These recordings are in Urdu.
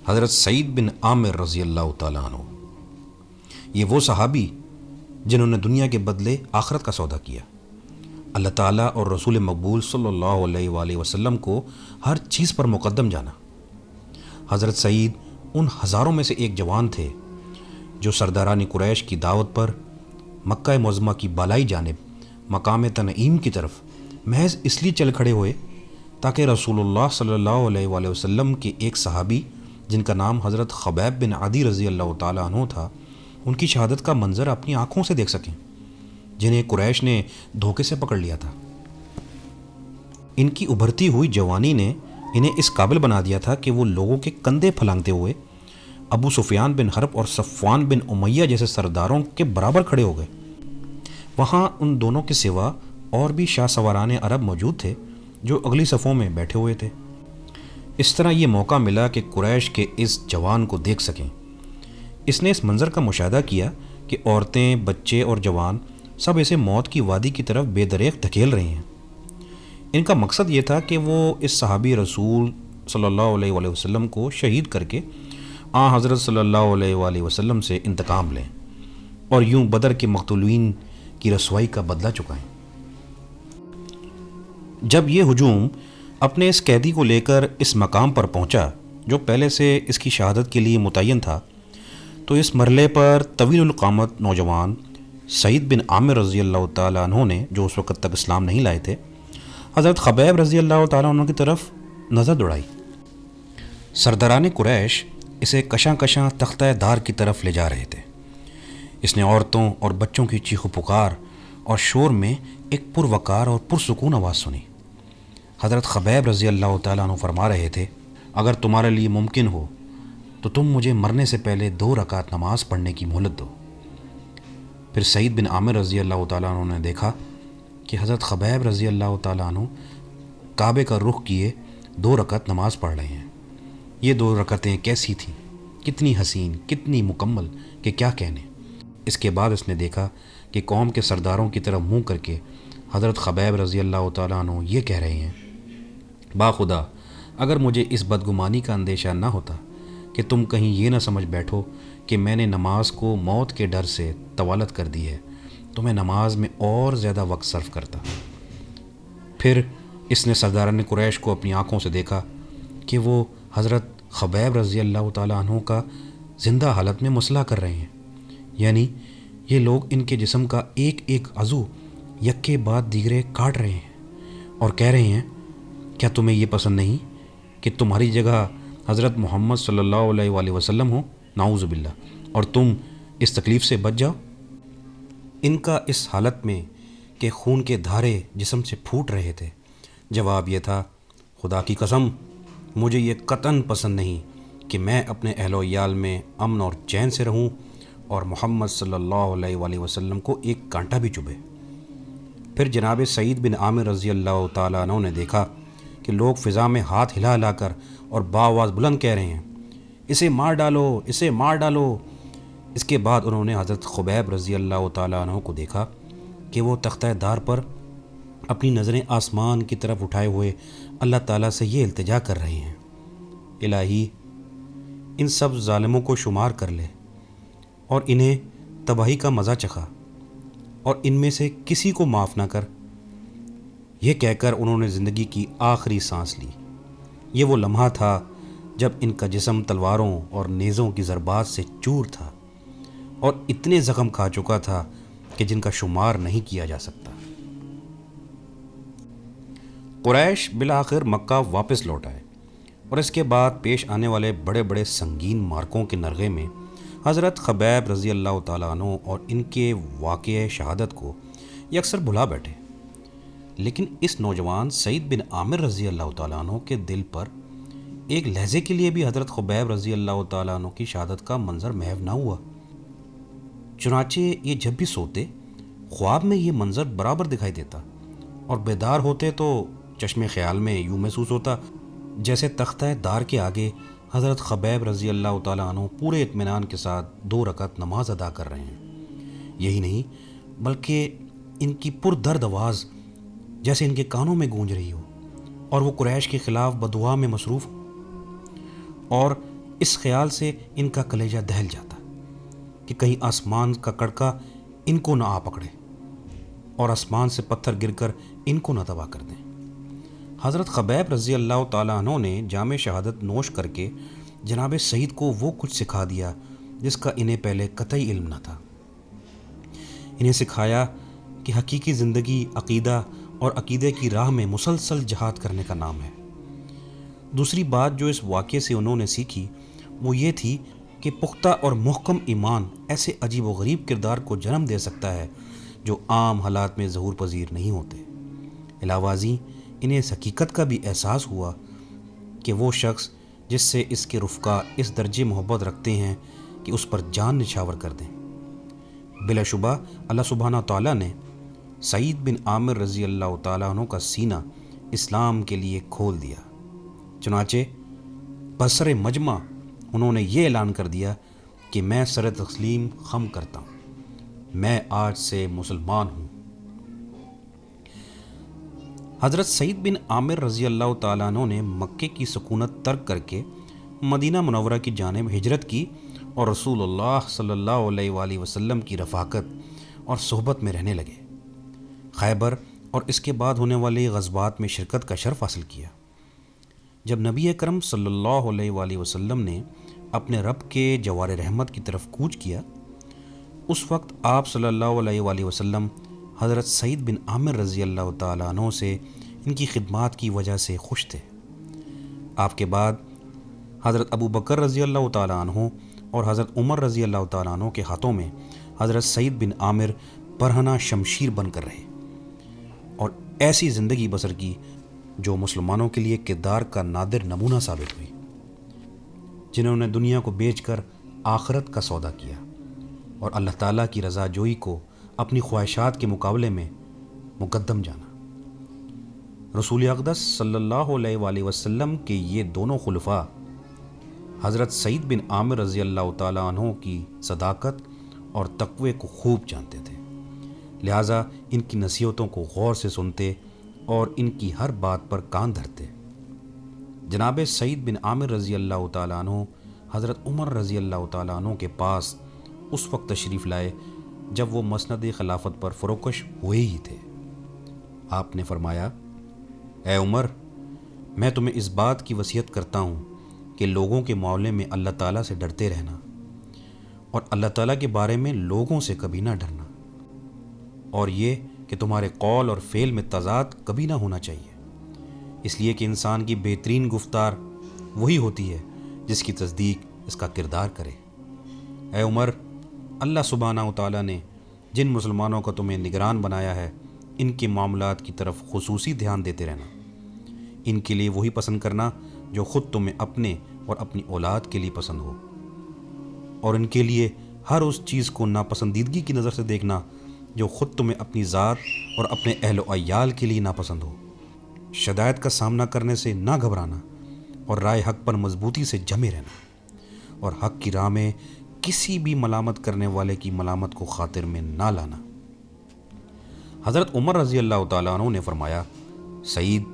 حضرت سعید بن عامر رضی اللہ تعالیٰ عنہ، یہ وہ صحابی جنہوں نے دنیا کے بدلے آخرت کا سودا کیا، اللہ تعالیٰ اور رسول مقبول صلی اللہ علیہ وآلہ وسلم کو ہر چیز پر مقدم جانا۔ حضرت سعید ان ہزاروں میں سے ایک جوان تھے جو سرداران قریش کی دعوت پر مکہ معظمہ کی بالائی جانب مقام تنعیم کی طرف محض اس لیے چل کھڑے ہوئے تاکہ رسول اللہ صلی اللہ علیہ وآلہ وسلم کے ایک صحابی جن کا نام حضرت خبیب بن عدی رضی اللہ تعالیٰ عنہ تھا، ان کی شہادت کا منظر اپنی آنکھوں سے دیکھ سکیں، جنہیں قریش نے دھوکے سے پکڑ لیا تھا۔ ان کی ابھرتی ہوئی جوانی نے انہیں اس قابل بنا دیا تھا کہ وہ لوگوں کے کندھے پھلانگتے ہوئے ابو سفیان بن حرب اور صفوان بن امیہ جیسے سرداروں کے برابر کھڑے ہو گئے۔ وہاں ان دونوں کے سوا اور بھی شاہ سواران عرب موجود تھے جو اگلی صفوں میں بیٹھے ہوئے تھے۔ اس طرح یہ موقع ملا کہ قریش کے اس جوان کو دیکھ سکیں۔ اس نے اس منظر کا مشاہدہ کیا کہ عورتیں، بچے اور جوان سب اسے موت کی وادی کی طرف بے دریغ دھکیل رہے ہیں۔ ان کا مقصد یہ تھا کہ وہ اس صحابی رسول صلی اللہ علیہ وآلہ وسلم کو شہید کر کے حضرت صلی اللہ علیہ وآلہ وسلم سے انتقام لیں اور یوں بدر کے مقتولین کی رسوائی کا بدلہ چکائیں۔ جب یہ ہجوم اپنے اس قیدی کو لے کر اس مقام پر پہنچا جو پہلے سے اس کی شہادت کے لیے متعین تھا، تو اس مرحلے پر طویل القامت نوجوان سعید بن عامر رضی اللہ تعالیٰ عنہ نے، جو اس وقت تک اسلام نہیں لائے تھے، حضرت خبیب رضی اللہ تعالیٰ عنہ کی طرف نظر دوڑائی۔ سرداران قریش اسے کشاں کشاں تختہ دار کی طرف لے جا رہے تھے۔ اس نے عورتوں اور بچوں کی چیخ و پکار اور شور میں ایک پروقار اور پرسکون آواز سنی۔ حضرت خبیب رضی اللہ تعالیٰ عنہ فرما رہے تھے، اگر تمہارے لیے ممکن ہو تو تم مجھے مرنے سے پہلے 2 رکعت نماز پڑھنے کی مہلت دو۔ پھر سعید بن عامر رضی اللہ تعالیٰ عنہ نے دیکھا کہ حضرت خبیب رضی اللہ تعالیٰ عنہ کعبے کا رخ کیے 2 رکعت نماز پڑھ رہے ہیں۔ یہ 2 رکعتیں کیسی تھیں، کتنی حسین، کتنی مکمل کہ کیا کہنے۔ اس کے بعد اس نے دیکھا کہ قوم کے سرداروں کی طرف منہ کر کے حضرت خبیب رضی اللہ تعالیٰ عنہ یہ کہہ رہے ہیں، باخدا اگر مجھے اس بدگمانی کا اندیشہ نہ ہوتا کہ تم کہیں یہ نہ سمجھ بیٹھو کہ میں نے نماز کو موت کے ڈر سے طوالت کر دی ہے، تو میں نماز میں اور زیادہ وقت صرف کرتا۔ پھر اس نے سرداران قریش کو اپنی آنکھوں سے دیکھا کہ وہ حضرت خبیب رضی اللہ تعالیٰ عنہ کا زندہ حالت میں مسلح کر رہے ہیں، یعنی یہ لوگ ان کے جسم کا ایک ایک عضو یکے بعد دیگرے کاٹ رہے ہیں اور کہہ رہے ہیں، کیا تمہیں یہ پسند نہیں کہ تمہاری جگہ حضرت محمد صلی اللہ علیہ وآلہ وسلم ہو، نعوذ باللہ، اور تم اس تکلیف سے بچ جاؤ؟ ان کا اس حالت میں کہ خون کے دھارے جسم سے پھوٹ رہے تھے جواب یہ تھا، خدا کی قسم مجھے یہ قطعاً پسند نہیں کہ میں اپنے اہل و عیال میں امن اور چین سے رہوں اور محمد صلی اللہ علیہ وآلہ وسلم کو ایک کانٹا بھی چبھے۔ پھر جناب سعید بن عامر رضی اللہ تعالیٰ عنہ نے دیکھا کہ لوگ فضا میں ہاتھ ہلا ہلا کر اور بآواز بلند کہہ رہے ہیں، اسے مار ڈالو، اسے مار ڈالو۔ اس کے بعد انہوں نے حضرت خبیب رضی اللہ تعالیٰ عنہ کو دیکھا کہ وہ تختہ دار پر اپنی نظریں آسمان کی طرف اٹھائے ہوئے اللہ تعالیٰ سے یہ التجا کر رہے ہیں، الہی ان سب ظالموں کو شمار کر لے اور انہیں تباہی کا مزہ چکھا اور ان میں سے کسی کو معاف نہ کر۔ یہ کہہ کر انہوں نے زندگی کی آخری سانس لی۔ یہ وہ لمحہ تھا جب ان کا جسم تلواروں اور نیزوں کی ضربات سے چور تھا اور اتنے زخم کھا چکا تھا کہ جن کا شمار نہیں کیا جا سکتا۔ قریش بالآخر مکہ واپس لوٹ آئے اور اس کے بعد پیش آنے والے بڑے بڑے سنگین مارکوں کے نرغے میں حضرت خبیب رضی اللہ تعالیٰ عنہ اور ان کے واقعہ شہادت کو یکسر بھلا بیٹھے، لیکن اس نوجوان سعید بن عامر رضی اللہ تعالیٰ عنہ کے دل پر ایک لہجے کے لیے بھی حضرت خبیب رضی اللہ تعالیٰ عنہ کی شہادت کا منظر محو نہ ہوا۔ چنانچہ یہ جب بھی سوتے خواب میں یہ منظر برابر دکھائی دیتا اور بیدار ہوتے تو چشم خیال میں یوں محسوس ہوتا جیسے تختہ دار کے آگے حضرت خبیب رضی اللہ تعالیٰ عنہ پورے اطمینان کے ساتھ 2 رکعت نماز ادا کر رہے ہیں۔ یہی نہیں بلکہ ان کی پردرد آواز جیسے ان کے کانوں میں گونج رہی ہو اور وہ قریش کے خلاف بدعا میں مصروف ہو، اور اس خیال سے ان کا کلیجہ دہل جاتا کہ کہیں آسمان کا کڑکا ان کو نہ آ پکڑے اور آسمان سے پتھر گر کر ان کو نہ تباہ کر دیں۔ حضرت خبیب رضی اللہ تعالیٰ عنہ نے جام شہادت نوش کر کے جناب سعید کو وہ کچھ سکھا دیا جس کا انہیں پہلے قطعی علم نہ تھا۔ انہیں سکھایا کہ حقیقی زندگی عقیدہ اور عقیدے کی راہ میں مسلسل جہاد کرنے کا نام ہے۔ دوسری بات جو اس واقعے سے انہوں نے سیکھی وہ یہ تھی کہ پختہ اور محکم ایمان ایسے عجیب و غریب کردار کو جنم دے سکتا ہے جو عام حالات میں ظہور پذیر نہیں ہوتے۔ علاوہ ازیں انہیں اس حقیقت کا بھی احساس ہوا کہ وہ شخص جس سے اس کے رفقا اس درجے محبت رکھتے ہیں کہ اس پر جان نچھاور کر دیں۔ بلا شبہ اللہ سبحانہ تعالیٰ نے سعید بن عامر رضی اللہ تعالیٰ عنہ کا سینہ اسلام کے لیے کھول دیا۔ چنانچہ بسر مجمع انہوں نے یہ اعلان کر دیا کہ میں سر تسلیم خم کرتا ہوں، میں آج سے مسلمان ہوں۔ حضرت سعید بن عامر رضی اللہ تعالیٰ عنہ نے مکے کی سکونت ترک کر کے مدینہ منورہ کی جانب ہجرت کی اور رسول اللہ صلی اللہ علیہ وآلہ وسلم کی رفاقت اور صحبت میں رہنے لگے۔ خیبر اور اس کے بعد ہونے والے غزوات میں شرکت کا شرف حاصل کیا۔ جب نبی اکرم صلی اللہ علیہ وآلہ وسلم نے اپنے رب کے جوار رحمت کی طرف کوچ کیا، اس وقت آپ صلی اللہ علیہ وآلہ وسلم حضرت سعید بن عامر رضی اللہ تعالیٰ عنہ سے ان کی خدمات کی وجہ سے خوش تھے۔ آپ کے بعد حضرت ابو بکر رضی اللہ تعالیٰ عنہ اور حضرت عمر رضی اللہ تعالیٰ عنہ کے ہاتھوں میں حضرت سعید بن عامر برہنہ شمشیر بن کر رہے اور ایسی زندگی بسر کی جو مسلمانوں کے لیے کردار کا نادر نمونہ ثابت ہوئی، جنہوں نے دنیا کو بیچ کر آخرت کا سودا کیا اور اللہ تعالیٰ کی رضا جوئی کو اپنی خواہشات کے مقابلے میں مقدم جانا۔ رسول اقدس صلی اللہ علیہ وآلہ وسلم کے یہ دونوں خلفاء حضرت سعید بن عامر رضی اللہ تعالیٰ عنہ کی صداقت اور تقوی کو خوب جانتے تھے، لہٰذا ان کی نصیحتوں کو غور سے سنتے اور ان کی ہر بات پر کان دھرتے۔ جناب سعید بن عامر رضی اللہ تعالیٰ عنہ حضرت عمر رضی اللہ تعالیٰ عنہ کے پاس اس وقت تشریف لائے جب وہ مسند خلافت پر فروکش ہوئے ہی تھے۔ آپ نے فرمایا، اے عمر، میں تمہیں اس بات کی وصیت کرتا ہوں کہ لوگوں کے معاملے میں اللہ تعالیٰ سے ڈرتے رہنا اور اللہ تعالیٰ کے بارے میں لوگوں سے کبھی نہ ڈرنا، اور یہ کہ تمہارے قول اور فعل میں تضاد کبھی نہ ہونا چاہیے، اس لیے کہ انسان کی بہترین گفتار وہی ہوتی ہے جس کی تصدیق اس کا کردار کرے۔ اے عمر، اللہ سبحانہ و تعالیٰ نے جن مسلمانوں کو تمہیں نگران بنایا ہے ان کے معاملات کی طرف خصوصی دھیان دیتے رہنا، ان کے لیے وہی پسند کرنا جو خود تمہیں اپنے اور اپنی اولاد کے لیے پسند ہو، اور ان کے لیے ہر اس چیز کو ناپسندیدگی کی نظر سے دیکھنا جو خود تمہیں اپنی ذات اور اپنے اہل و عیال کے لیے ناپسند ہو۔ شدائد کا سامنا کرنے سے نہ گھبرانا اور رائے حق پر مضبوطی سے جمے رہنا، اور حق کی راہ میں کسی بھی ملامت کرنے والے کی ملامت کو خاطر میں نہ لانا۔ حضرت عمر رضی اللہ تعالیٰ عنہ نے فرمایا، سعید،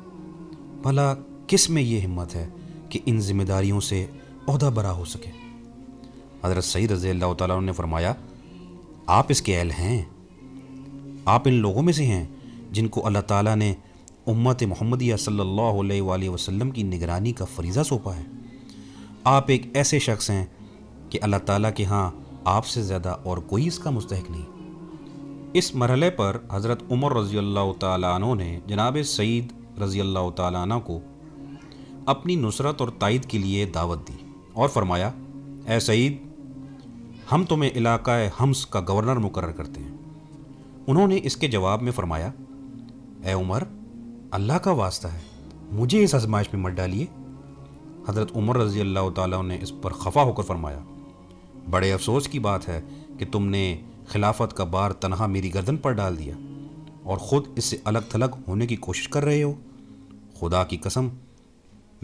بھلا کس میں یہ ہمت ہے کہ ان ذمہ داریوں سے عہدہ برا ہو سکے؟ حضرت سعید رضی اللہ تعالیٰ عنہ نے فرمایا، آپ اس کے اہل ہیں، آپ ان لوگوں میں سے ہیں جن کو اللہ تعالیٰ نے امت محمدیہ صلی اللہ علیہ وآلہ وسلم کی نگرانی کا فریضہ سونپا ہے۔ آپ ایک ایسے شخص ہیں کہ اللہ تعالیٰ کے ہاں آپ سے زیادہ اور کوئی اس کا مستحق نہیں۔ اس مرحلے پر حضرت عمر رضی اللہ تعالیٰ عنہ نے جناب سعید رضی اللہ تعالیٰ عنہ کو اپنی نصرت اور تائید کے لیے دعوت دی اور فرمایا، اے سعید، ہم تمہیں علاقہ حمص کا گورنر مقرر کرتے ہیں۔ انہوں نے اس کے جواب میں فرمایا، اے عمر، اللہ کا واسطہ ہے، مجھے اس آزمائش میں مت ڈالیے۔ حضرت عمر رضی اللہ تعالیٰ نے اس پر خفا ہو کر فرمایا، بڑے افسوس کی بات ہے کہ تم نے خلافت کا بار تنہا میری گردن پر ڈال دیا اور خود اس سے الگ تھلگ ہونے کی کوشش کر رہے ہو۔ خدا کی قسم،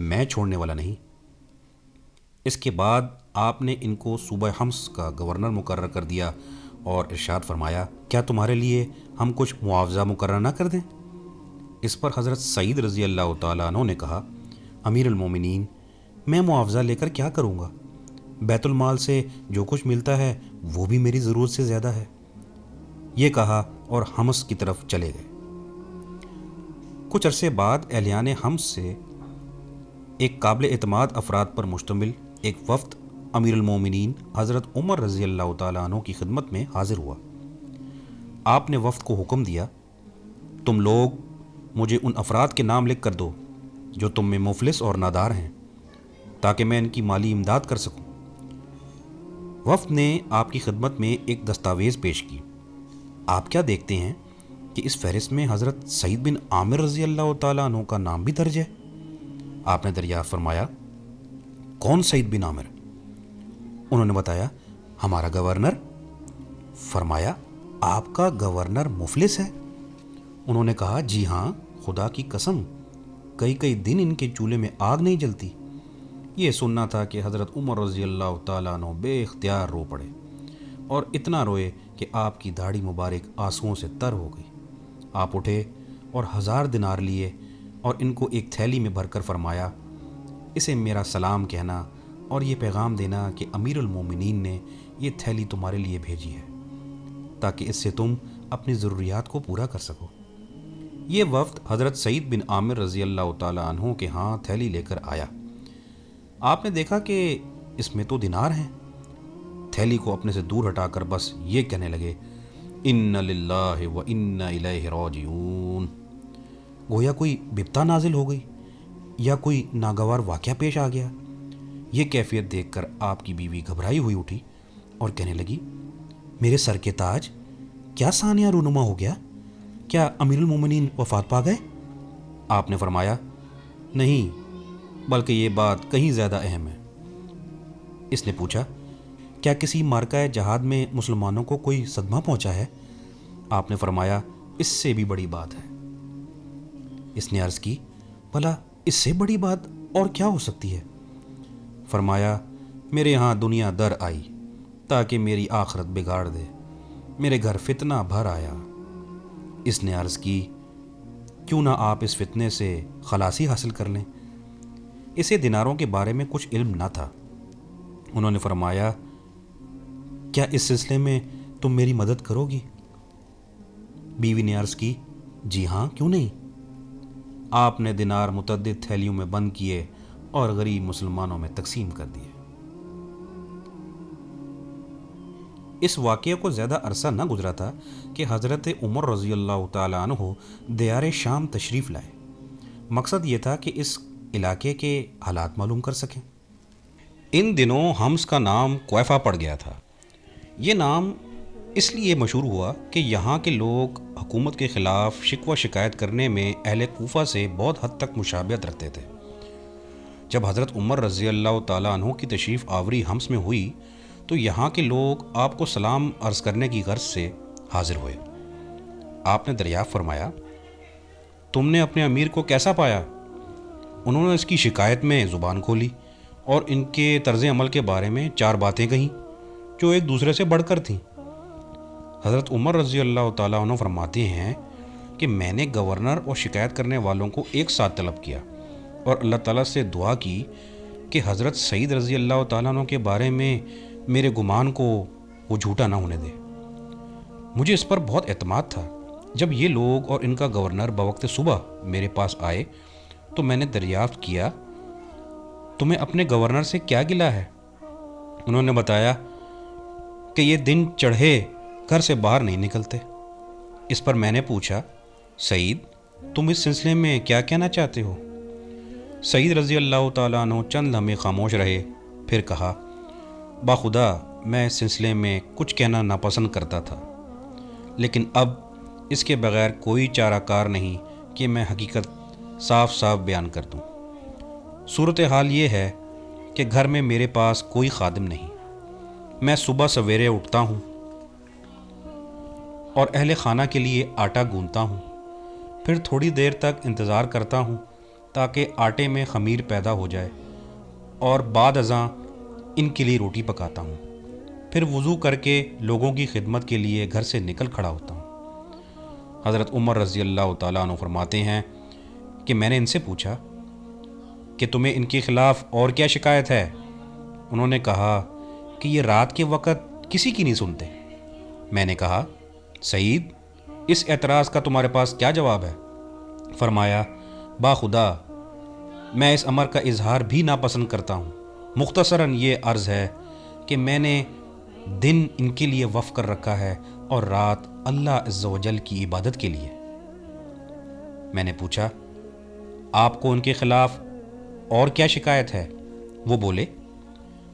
میں چھوڑنے والا نہیں۔ اس کے بعد آپ نے ان کو صوبہ حمص کا گورنر مقرر کر دیا اور ارشاد فرمایا، کیا تمہارے لیے ہم کچھ معاوضہ مقرر نہ کر دیں؟ اس پر حضرت سعید رضی اللہ تعالیٰ عنہ نے کہا، امیر المومنین، میں معاوضہ لے کر کیا کروں گا؟ بیت المال سے جو کچھ ملتا ہے وہ بھی میری ضرورت سے زیادہ ہے۔ یہ کہا اور حمص کی طرف چلے گئے۔ کچھ عرصے بعد اہلیان حمص سے ایک قابل اعتماد افراد پر مشتمل ایک وفد امیر المومنین حضرت عمر رضی اللہ تعالیٰ عنہ کی خدمت میں حاضر ہوا۔ آپ نے وفد کو حکم دیا، تم لوگ مجھے ان افراد کے نام لکھ کر دو جو تم میں مفلس اور نادار ہیں، تاکہ میں ان کی مالی امداد کر سکوں۔ وفد نے آپ کی خدمت میں ایک دستاویز پیش کی۔ آپ کیا دیکھتے ہیں کہ اس فہرست میں حضرت سعید بن عامر رضی اللہ تعالیٰ عنہ کا نام بھی درج ہے؟ آپ نے دریافت فرمایا، کون سعید بن عامر؟ انہوں نے بتایا، ہمارا گورنر۔ فرمایا، آپ کا گورنر مفلس ہے؟ انہوں نے کہا، جی ہاں، خدا کی قسم، کئی دن ان کے چولہے میں آگ نہیں جلتی۔ یہ سننا تھا کہ حضرت عمر رضی اللہ تعالیٰ عنہ بے اختیار رو پڑے، اور اتنا روئے کہ آپ کی داڑھی مبارک آنسوؤں سے تر ہو گئی۔ آپ اٹھے اور 1000 دینار لیے اور ان کو ایک تھیلی میں بھر کر فرمایا، اسے میرا سلام کہنا اور یہ پیغام دینا کہ امیر المومنین نے یہ تھیلی تمہارے لیے بھیجی ہے، تاکہ اس سے تم اپنی ضروریات کو پورا کر سکو۔ یہ وفد حضرت سعید بن عامر رضی اللہ تعالیٰ عنہ کے ہاں تھیلی لے کر آیا۔ آپ نے دیکھا کہ اس میں تو دینار ہیں۔ تھیلی کو اپنے سے دور ہٹا کر بس یہ کہنے لگے، ان للہ و انا الیہ راجعون۔ گویا کوئی بپتا نازل ہو گئی یا کوئی ناگوار واقعہ پیش آ گیا۔ یہ کیفیت دیکھ کر آپ کی بیوی گھبرائی ہوئی اٹھی اور کہنے لگی، میرے سر کے تاج، کیا سانیہ رونما ہو گیا؟ کیا امیر المومنین وفات پا گئے؟ آپ نے فرمایا، نہیں، بلکہ یہ بات کہیں زیادہ اہم ہے۔ اس نے پوچھا، کیا کسی مارکہ جہاد میں مسلمانوں کو کوئی صدمہ پہنچا ہے؟ آپ نے فرمایا، اس سے بھی بڑی بات ہے۔ اس نے عرض کی، بھلا اس سے بڑی بات اور کیا ہو سکتی ہے؟ فرمایا، میرے ہاں دنیا در آئی تاکہ میری آخرت بگاڑ دے، میرے گھر فتنہ بھر آیا۔ اس نے عرض کی، کیوں نہ آپ اس فتنے سے خلاصی حاصل کر لیں؟ اسے دیناروں کے بارے میں کچھ علم نہ تھا۔ انہوں نے فرمایا، کیا اس سلسلے میں تم میری مدد کرو گی؟ بیوی نے عرض کی، جی ہاں، کیوں نہیں۔ آپ نے دینار متعدد تھیلیوں میں بند کیے اور غریب مسلمانوں میں تقسیم کر دیے۔ اس واقعے کو زیادہ عرصہ نہ گزرا تھا کہ حضرت عمر رضی اللہ تعالیٰ عنہ دیار شام تشریف لائے۔ مقصد یہ تھا کہ اس علاقے کے حالات معلوم کر سکیں۔ ان دنوں حمص کا نام کویفہ پڑ گیا تھا۔ یہ نام اس لیے مشہور ہوا کہ یہاں کے لوگ حکومت کے خلاف شکوہ شکایت کرنے میں اہل کوفہ سے بہت حد تک مشابہت رکھتے تھے۔ جب حضرت عمر رضی اللہ تعالیٰ عنہ کی تشریف آوری حمص میں ہوئی تو یہاں کے لوگ آپ کو سلام عرض کرنے کی غرض سے حاضر ہوئے۔ آپ نے دریافت فرمایا، تم نے اپنے امیر کو کیسا پایا؟ انہوں نے اس کی شکایت میں زبان کھولی اور ان کے طرز عمل کے بارے میں 4 باتیں کہیں جو ایک دوسرے سے بڑھ کر تھیں۔ حضرت عمر رضی اللہ تعالیٰ عنہ فرماتے ہیں کہ میں نے گورنر اور شکایت کرنے والوں کو ایک ساتھ طلب کیا اور اللہ تعالیٰ سے دعا کی کہ حضرت سعید رضی اللہ تعالیٰ عنہ کے بارے میں میرے گمان کو وہ جھوٹا نہ ہونے دے۔ مجھے اس پر بہت اعتماد تھا۔ جب یہ لوگ اور ان کا گورنر بوقت صبح میرے پاس آئے تو میں نے دریافت کیا، تمہیں اپنے گورنر سے کیا گلہ ہے؟ انہوں نے بتایا کہ یہ دن چڑھے گھر سے باہر نہیں نکلتے۔ اس پر میں نے پوچھا، سعید، تم اس سلسلے میں کیا کہنا چاہتے ہو؟ سعید رضی اللہ تعالیٰ عنہ چند لمحے خاموش رہے، پھر کہا، باخدا میں اس سلسلے میں کچھ کہنا ناپسند کرتا تھا، لیکن اب اس کے بغیر کوئی چارہ کار نہیں کہ میں حقیقت صاف صاف بیان کر دوں۔ صورتحال یہ ہے کہ گھر میں میرے پاس کوئی خادم نہیں۔ میں صبح سویرے اٹھتا ہوں اور اہل خانہ کے لیے آٹا گوندتا ہوں، پھر تھوڑی دیر تک انتظار کرتا ہوں تاکہ آٹے میں خمیر پیدا ہو جائے، اور بعد ازاں ان کے لیے روٹی پکاتا ہوں، پھر وضو کر کے لوگوں کی خدمت کے لیے گھر سے نکل کھڑا ہوتا ہوں۔ حضرت عمر رضی اللہ تعالیٰ عنہ فرماتے ہیں کہ میں نے ان سے پوچھا کہ تمہیں ان کے خلاف اور کیا شکایت ہے؟ انہوں نے کہا کہ یہ رات کے وقت کسی کی نہیں سنتے۔ میں نے کہا سعید، اس اعتراض کا تمہارے پاس کیا جواب ہے؟ فرمایا باخدا میں اس امر کا اظہار بھی ناپسند کرتا ہوں، مختصراً یہ عرض ہے کہ میں نے دن ان کے لیے وقف کر رکھا ہے اور رات اللہ عز و جل کی عبادت کے لیے۔ میں نے پوچھا آپ کو ان کے خلاف اور کیا شکایت ہے؟ وہ بولے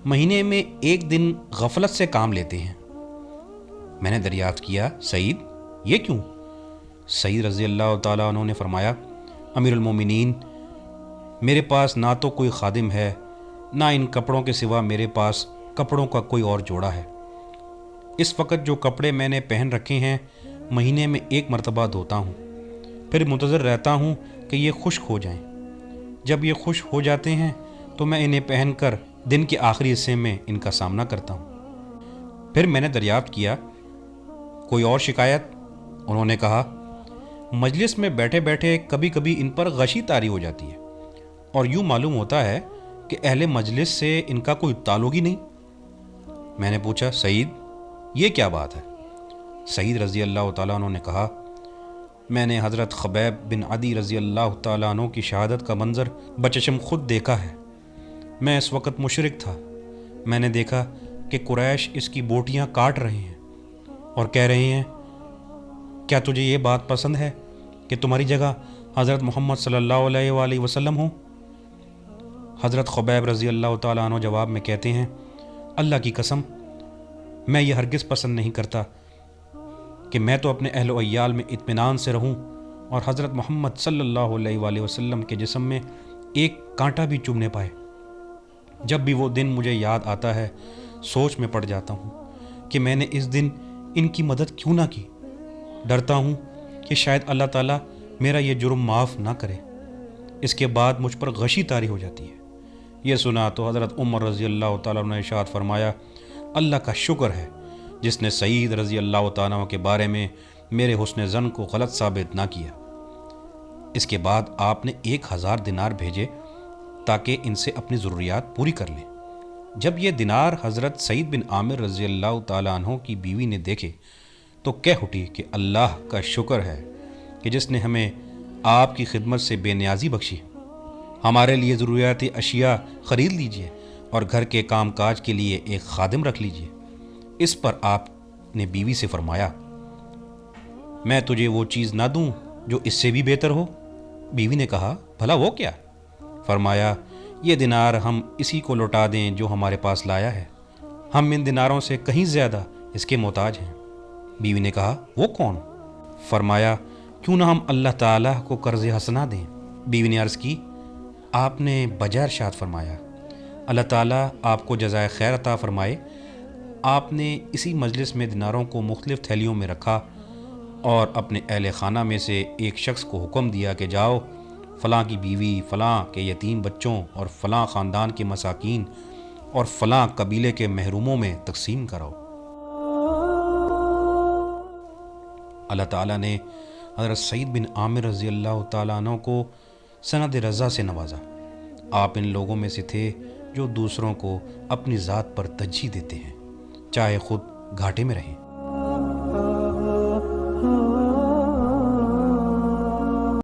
مہینے میں ایک دن غفلت سے کام لیتے ہیں۔ میں نے دریافت کیا سعید یہ کیوں؟ سعید رضی اللہ تعالیٰ عنہ نے فرمایا امیر المومنین، میرے پاس نہ تو کوئی خادم ہے، نہ ان کپڑوں کے سوا میرے پاس کپڑوں کا کوئی اور جوڑا ہے۔ اس وقت جو کپڑے میں نے پہن رکھے ہیں مہینے میں ایک مرتبہ دھوتا ہوں، پھر منتظر رہتا ہوں کہ یہ خشک ہو جائیں۔ جب یہ خشک ہو جاتے ہیں تو میں انہیں پہن کر دن کے آخری حصے میں ان کا سامنا کرتا ہوں۔ پھر میں نے دریافت کیا کوئی اور شکایت؟ انہوں نے کہا مجلس میں بیٹھے بیٹھے کبھی کبھی ان پر غشی طاری ہو جاتی ہے اور یوں معلوم ہوتا ہے کہ اہل مجلس سے ان کا کوئی تعلق ہی نہیں۔ میں نے پوچھا سعید یہ کیا بات ہے؟ سعید رضی اللہ تعالیٰ عنہ نے کہا میں نے حضرت خبیب بن عدی رضی اللہ تعالیٰ عنہ کی شہادت کا منظر بچشم خود دیکھا ہے۔ میں اس وقت مشرک تھا۔ میں نے دیکھا کہ قریش اس کی بوٹیاں کاٹ رہے ہیں اور کہہ رہے ہیں کیا تجھے یہ بات پسند ہے کہ تمہاری جگہ حضرت محمد صلی اللہ علیہ وآلہ وسلم ہوں؟ حضرت خبیب رضی اللہ تعالیٰ عنہ جواب میں کہتے ہیں اللہ کی قسم میں یہ ہرگز پسند نہیں کرتا کہ میں تو اپنے اہل و عیال میں اطمینان سے رہوں اور حضرت محمد صلی اللہ علیہ وآلہ وسلم کے جسم میں ایک کانٹا بھی چبھنے پائے۔ جب بھی وہ دن مجھے یاد آتا ہے سوچ میں پڑ جاتا ہوں کہ میں نے اس دن ان کی مدد کیوں نہ کی۔ ڈرتا ہوں کہ شاید اللہ تعالیٰ میرا یہ جرم معاف نہ کرے۔ اس کے بعد مجھ پر غشی طاری ہو جاتی ہے۔ یہ سنا تو حضرت عمر رضی اللہ تعالیٰ عنہ نے ارشاد فرمایا اللہ کا شکر ہے جس نے سعید رضی اللہ تعالیٰ عنہ کے بارے میں میرے حسن ظن کو غلط ثابت نہ کیا۔ اس کے بعد آپ نے 1000 دینار بھیجے تاکہ ان سے اپنی ضروریات پوری کر لیں۔ جب یہ دینار حضرت سعید بن عامر رضی اللہ تعالیٰ عنہ کی بیوی نے دیکھے تو کہہ اٹھی کہ اللہ کا شکر ہے کہ جس نے ہمیں آپ کی خدمت سے بے نیازی بخشی۔ ہمارے لیے ضروریاتی اشیاء خرید لیجئے اور گھر کے کام کاج کے لیے ایک خادم رکھ لیجئے۔ اس پر آپ نے بیوی سے فرمایا میں تجھے وہ چیز نہ دوں جو اس سے بھی بہتر ہو؟ بیوی نے کہا بھلا وہ کیا؟ فرمایا یہ دینار ہم اسی کو لوٹا دیں جو ہمارے پاس لایا ہے، ہم ان دیناروں سے کہیں زیادہ اس کے محتاج ہیں۔ بیوی نے کہا وہ کون؟ فرمایا کیوں نہ ہم اللہ تعالیٰ کو قرض حسنہ دیں؟ بیوی نے عرض کی آپ نے بجا ارشاد فرمایا اللہ تعالیٰ آپ کو جزائے خیر عطا فرمائے۔ آپ نے اسی مجلس میں دیناروں کو مختلف تھیلیوں میں رکھا اور اپنے اہل خانہ میں سے ایک شخص کو حکم دیا کہ جاؤ فلاں کی بیوی، فلاں کے یتیم بچوں اور فلاں خاندان کے مساکین اور فلاں قبیلے کے محروموں میں تقسیم کرو۔ اللہ تعالیٰ نے حضرت سعید بن عامر رضی اللہ تعالیٰ عنہ کو سند رضا سے نوازا۔ آپ ان لوگوں میں سے تھے جو دوسروں کو اپنی ذات پر ترجیح دیتے ہیں چاہے خود گھاٹے میں رہیں۔